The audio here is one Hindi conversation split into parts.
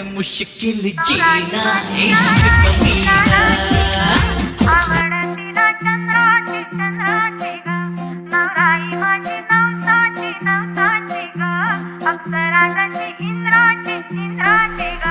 मुश्किल जीना इश्क कमीना आवडतीला चंद्राची चंद्राची ग नवराई माझी नवसाची नवसाची ग अप्सरा जशी इंद्राची इंद्राची ग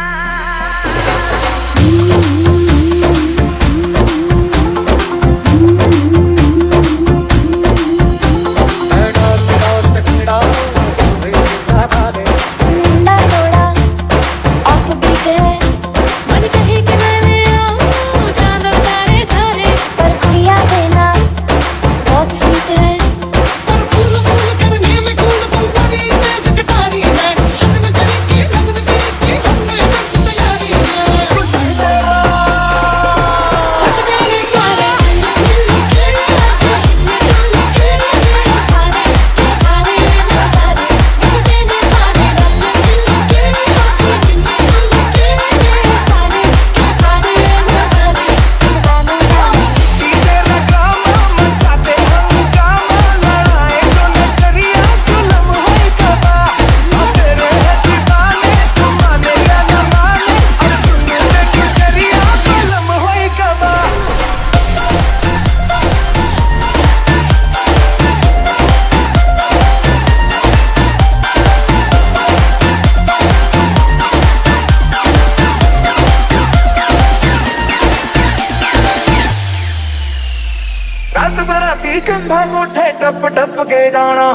रात बराती कंधा गोठे टप टप के जाना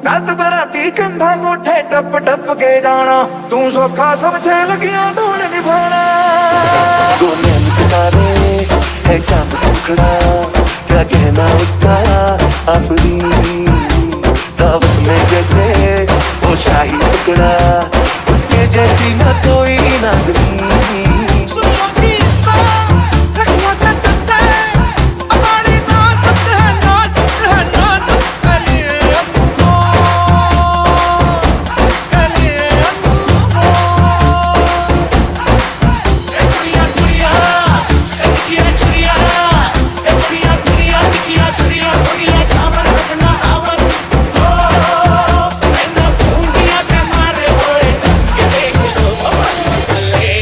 रात बराती कंधा गोठे टप टप के जाना तू सौखा समझे लगिया दौड़ निभाना गोले में सितारे है चांद सुखड़ा क्या कहना उसका आफरी दावत में जैसे वो शाही टुकड़ा उसके जैसी न कोई नाज़नीन Hey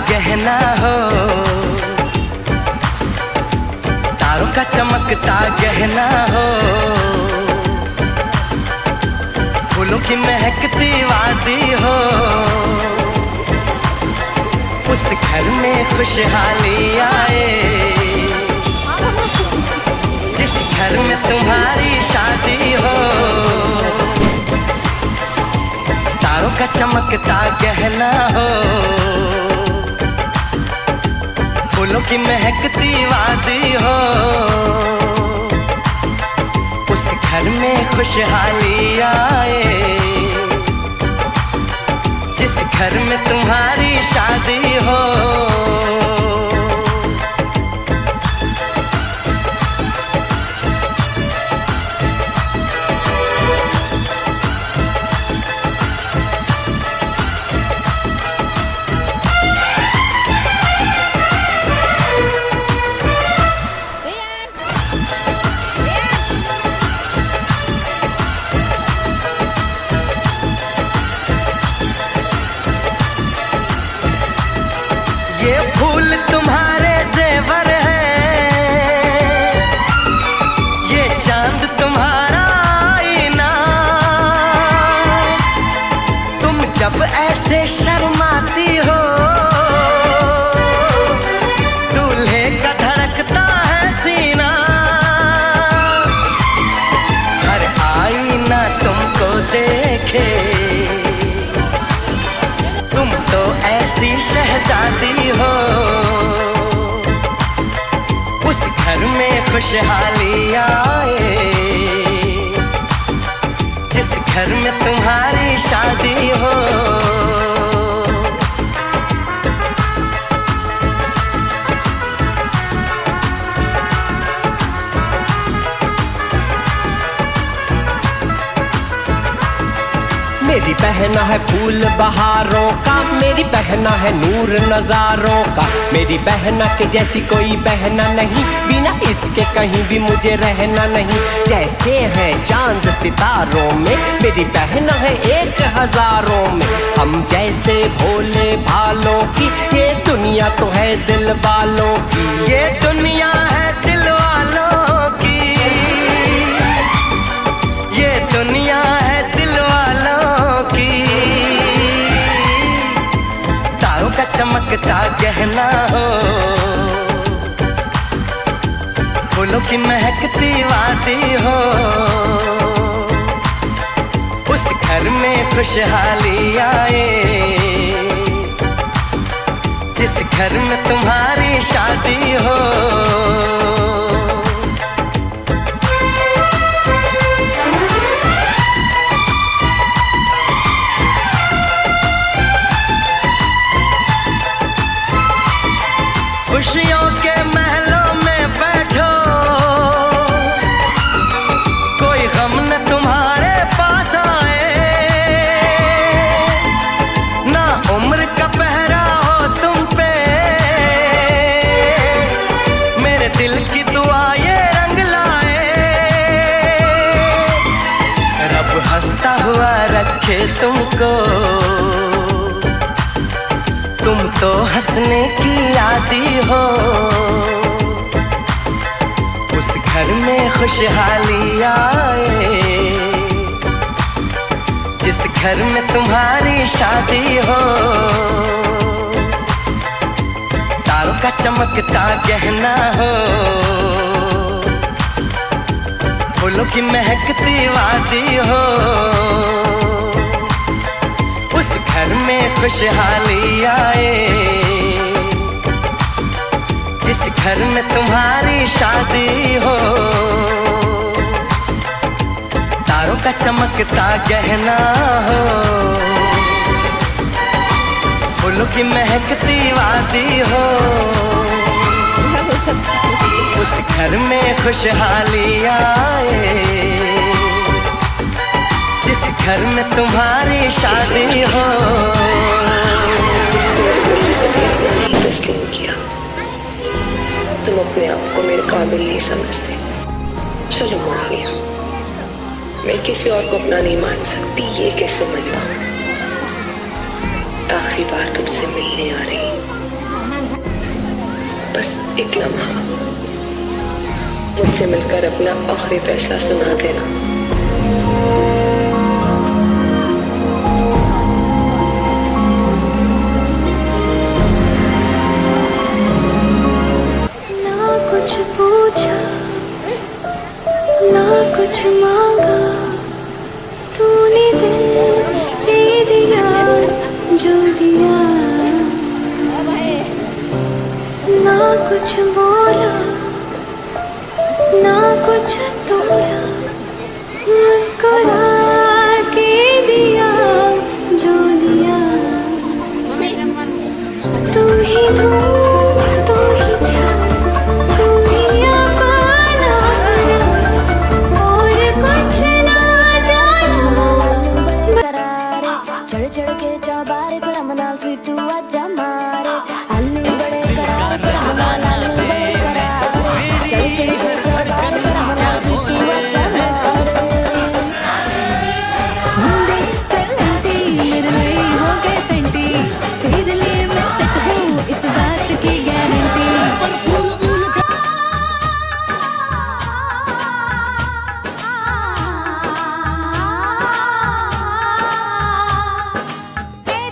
गहना हो, तारों का चमकता गहना हो, फूलों की महकती वादी हो, उस घर में खुशहाली आए, जिस घर में तुम्हारी शादी हो। तारों का चमकता गहना हो, फूलों की महकती वादी हो, उस घर में खुशहाली आए, जिस घर में तुम्हारी शादी हो। ये फूल तुम्हारे जेवर हैं, ये चांद तुम्हारा आईना, तुम जब ऐसे शर्माती हो, दूल्हे का धड़कता है सीना, हर आईना तुमको देखे, तुम तो ऐसी शहजादी हो, उस घर में खुशहाली आए, जिस घर में तुम्हारी शादी हो। मेरी बहना है फूल बहारों का, मेरी बहना है नूर नजारों का, मेरी बहना के जैसी कोई बहना नहीं, बिना इसके कहीं भी मुझे रहना नहीं। जैसे है चांद सितारों में, मेरी बहना है 1000 में, हम जैसे भोले भालों की, ये दुनिया तो है दिल वालों की, ये दुनिया है दिल वालों की, ये दुनिया है दिल वालों की। तारों का चमकता गहना हो, फूलों की महकती वादी हो, उस घर में खुशहाली आए, जिस घर में तुम्हारी शादी हो। खुशियों के महलों में बैठो, कोई गम न तुम्हारे पास आए, ना उम्र का पहरा हो तुम पे, मेरे दिल की दुआ ये रंग लाए, रब हंसता हुआ रखे तुमको, तुम तो हंसने की आदी हो, उस घर में खुशहाली आए, जिस घर में तुम्हारी शादी हो। तारों का चमकता गहना हो, फूलों की महकती वादी हो, उस घर में खुशहाली आए, जिस घर में तुम्हारी शादी हो। तारों का चमकता गहना हो, फूलों की महकती वादी हो, उस घर में खुशहाली आए, जिस घर में तुम्हारी शादी हो। जिसको इस तरह नहीं तस्लीम किया, तुम अपने आप को मेरे काबिल नहीं समझते। चलो माफिया, मैं किसी और को अपना नहीं मान सकती, ये कैसे मान पाऊं? आखिरी बार तुमसे मिलने आ रही, बस एक लम्हा मुझसे मिलकर अपना आखिरी फैसला सुना देना। ना कुछ पूछा ना कुछ मांगा, तूने दिल से दिया जो दिया। ना कुछ बोला ना कुछ तोड़ा, मुस्कुरा के दिया जो दिया। तू ही धूप तू ही छाया, तू ही अपना और कुछ ना जाना। चढ़ चढ़ के चौबारे को रमना स्वीटू आजा मारे, आलू बड़े करारे को रमना आलू बड़े करारे। चढ़ चढ़ के चौबारे को रमना स्वीटू आजा मारे। मुंडे पलटी मेरे लिए हो गए सेंटी, तेरे लिए मैं सेट हूँ इस बात की गारंटी।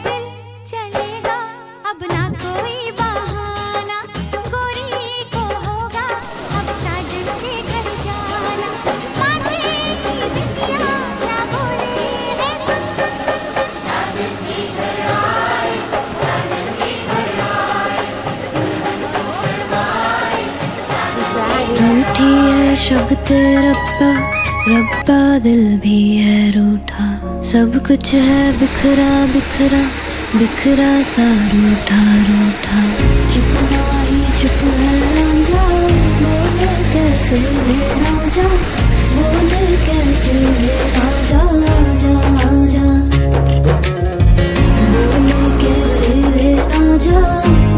दिल चलेगा अब ना कोई बहाना, गोरी को होगा अब साजन के घर जाना। माथे की बिंदिया ना बोले है सुन सुन सुन सुन, साजन की घर आए, साजन की घर आए। रूठी है शब्द रब्बा, रब्बा दिल भी है रूठा। सब कुछ है बिखरा बिखरा, बिखरा सा रूठा रूठा। चुप ना ही चुप है रांझा, बोले कैसे वे राजा, बोले कैसे वे राजा। आजा आजा बोले कैसे वे राजा,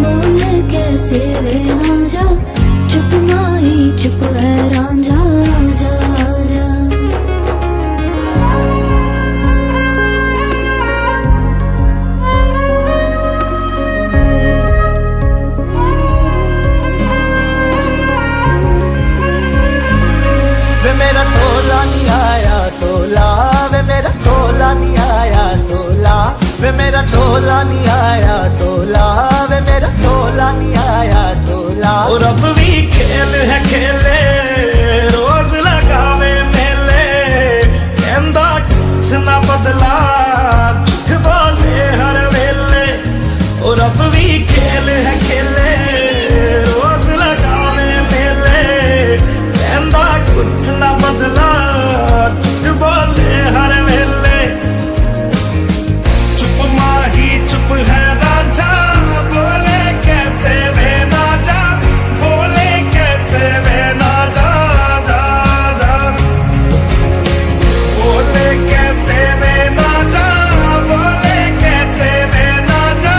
बोले कैसे वे राजा। चुप ना ही चुप है रांझा, आजा आजा। वे मेरा टोला नहीं आया टोला, वे मेरा टोला नहीं आया टोला, वे मेरा टोला नहीं आया टोला, वे मेरा टोला नहीं आया टोला। और अब भी खेल है खेले रोज लगावे मेले, कहंदा कुछ ना बदला झूठ बोले हर वेले। और अब भी खेल है खेले रोज लगावे मेले, कहंदा कुछ ना बदला झूठ बोले हर वेले। चुप माही चुप है राजा, बोले कैसे वे ना जा, बोले कैसे वे ना जा जा जा। बोले कैसे वे ना जा, बोले कैसे वे ना जा।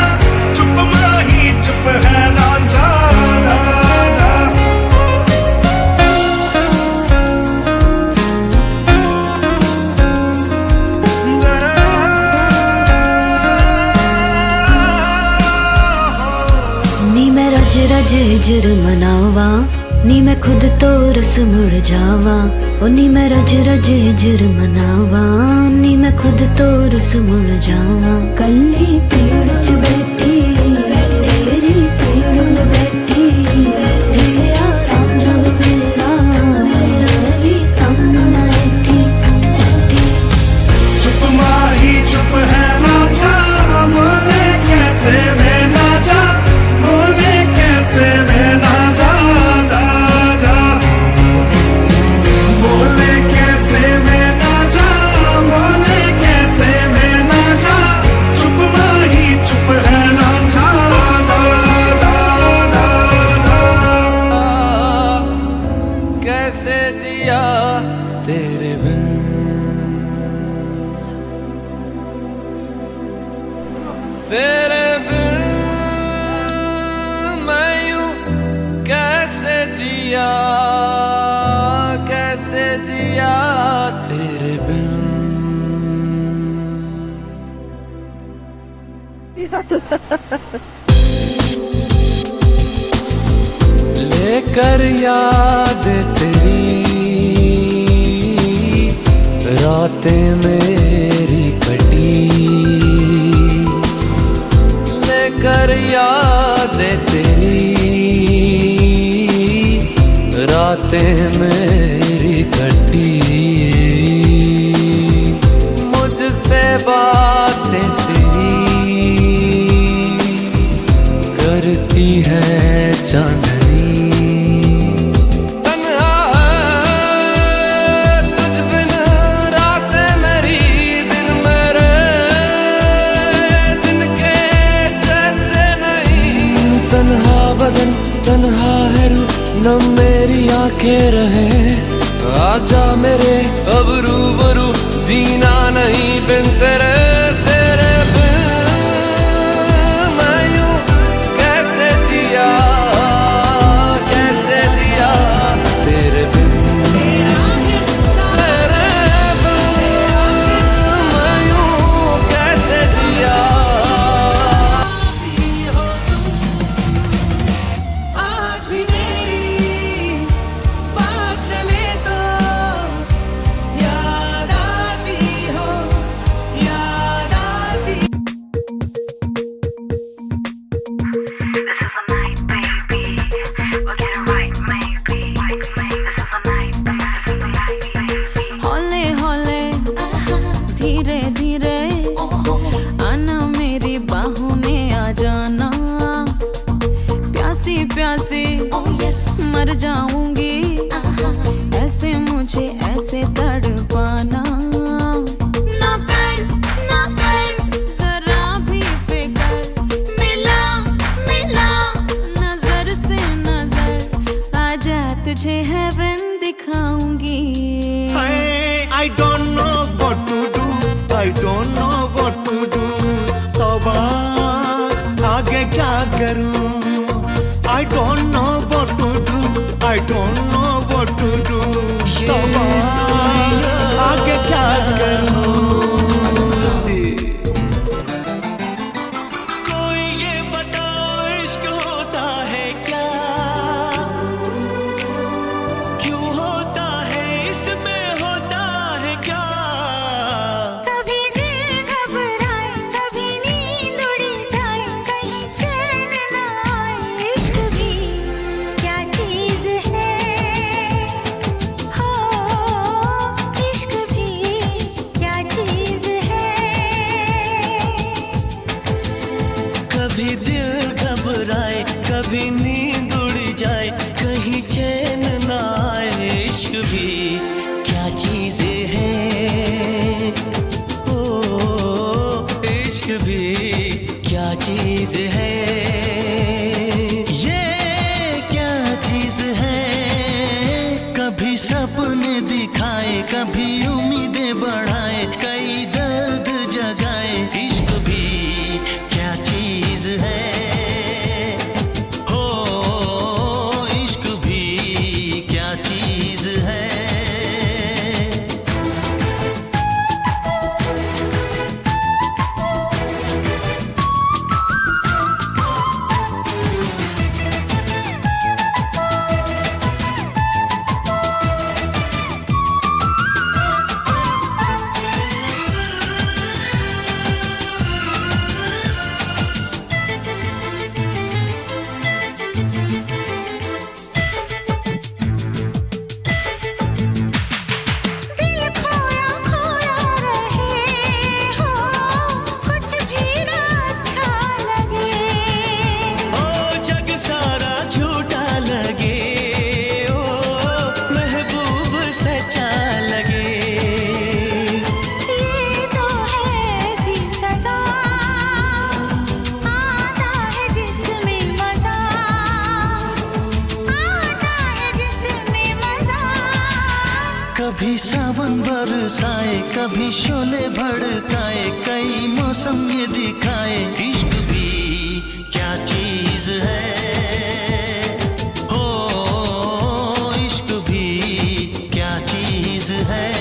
चुप माही चुप है राजा जा जा। नी मैं रज रज हिजर मनावा, नी मैं खुद तो रस मुड़ जावा। ओ नी मैं रज रज हिजर मनावा, नी मैं खुद तो रस मुड़ जावा। कल्ली पेड़ च बैठी तेरी पेड़ में बैठी, रिया रांझा मेरा मेरा ही कम ना ऐठी ऐठी। चुप माही चुप है राजा, बोले कैसे वे ना जा, बोले कैसे वे ना जा जा जा। बोले कैसे वे ना जा, बोले कैसे वे ना जा। चुप माही चुप है राजा जा जा जा जा। कैसे जिया तेरे बिन, तेरे बिन मैं यूं कैसे जिया, कैसे जिया तेरे बिन। लेकर याद तेरी रातें मेरी कटी, लेकर याद तेरी रातें मेरी कटी। मुझसे बातें तेरी करती है चांदनी। तन्हा तुझ बिन रातें मेरी, दिन मेरे दिन के जैसे नहीं। तन्हा बदन तन्हा है रूह, न मेरी आंखें रहे। आजा मेरे अब रूबरू, जीना नहीं बिन तेरे। तेरे बिन मैं यूं कैसे जिया, कैसे जिया तेरे बिन। तेरे बिन मैं यूं कैसे जिया। आज भी मेरी बात चले तो याद आती हो, याद आती। हौले हौले धीरे धीरे आना मेरी बाहों में आ जाना। प्यासी प्यासी मर जाऊंगी, ऐसे मुझे ऐसे तड़पाना। ना कर जरा भी फिकर, मिला मिला नजर से नजर। आजा तुझे हेवन दिखाऊंगी। I don't know what to do, I don't know what to do। तौबा आगे क्या करूं? I don't know what to do, I don't know what to do। तौबा आगे क्या करूं? कोई ये बताओ इश्क होता है क्या? क्यों होता है, इसमें होता है क्या? कभी दिल घबराए, कभी नींद उड़ जाए, कहीं चैन न आए। इश्क भी क्या चीज है, हो इश्क भी क्या चीज है। कभी दिल घबराए, कभी नींद उड़ जाए, कहीं चैन ना आए। इश्क भी क्या चीज है, ओ इश्क भी क्या चीज है। ये क्या चीज है, कभी सपने दिखाए, कभी उम्मीदें बढ़ाए, कई दर्द जगाए। इश्क भी क्या चीज है, हो इश्क भी क्या चीज है। दिल खोया खोया रहे हो, कुछ भी ना अच्छा लगे। ओ जग सारा झूठा लगे, ओ महबूब सच्चा लगे। ये तो है ऐसी सजा, आता है जिसमें मजा, आता है जिसमें मजा। कभी सावन बरसाए, कभी शोले भड़काए, कई मौसम ये दिखाए। इश्क भी क्या चीज है, हो इश्क भी क्या चीज है।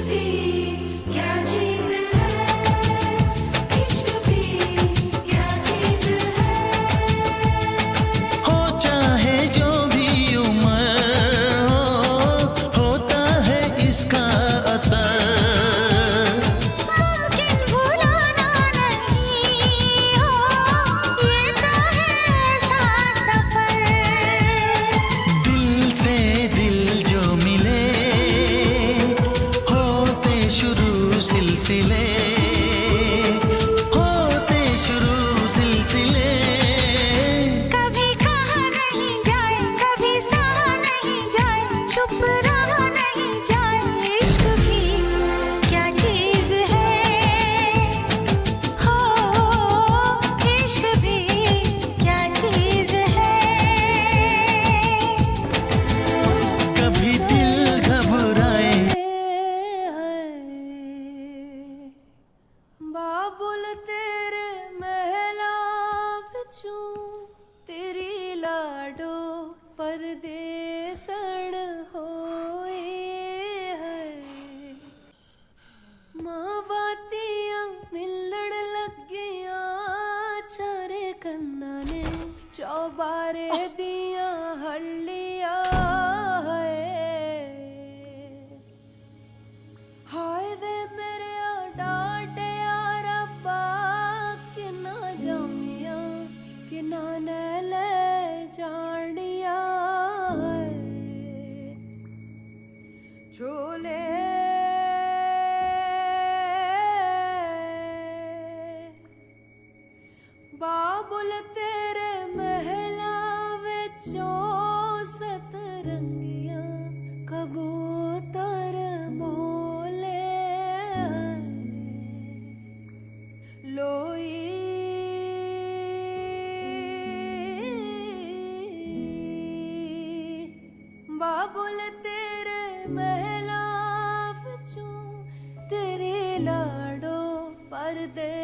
भी क्या चीज है, इश्क भी क्या चीज है। हो चाहे जो भी उम्र हो, होता है इसका असर। मुमकिन भुलाना नहीं हो, ये तो है ऐसा सफर। दिल से दिल जो मिले, होते शुरू सिलसिले, होते शुरू सिलसिले। कभी कहा नहीं जाए, कभी सहा नहीं जाए, चुप रहा नहीं जाए। इश्क भी क्या चीज है, हो इश्क भी क्या चीज है। कभी दिल घबराए, बाबुल तेरे महला विचों तेरी लाडो परदेसण होए है। मावातियां मिलण लगियां चारे कन्ना ने, चौबारे दियां हल्लिया है। हाय वे मेरे डांटिया रब्बा, कि ना जामिया कि ना ले जानिया है। छोले बाबुल तेरे महला विचों सतरंगियां कबूतर बोले लोई। बाबुल तेरे महला विचों तेरी लाडो परदे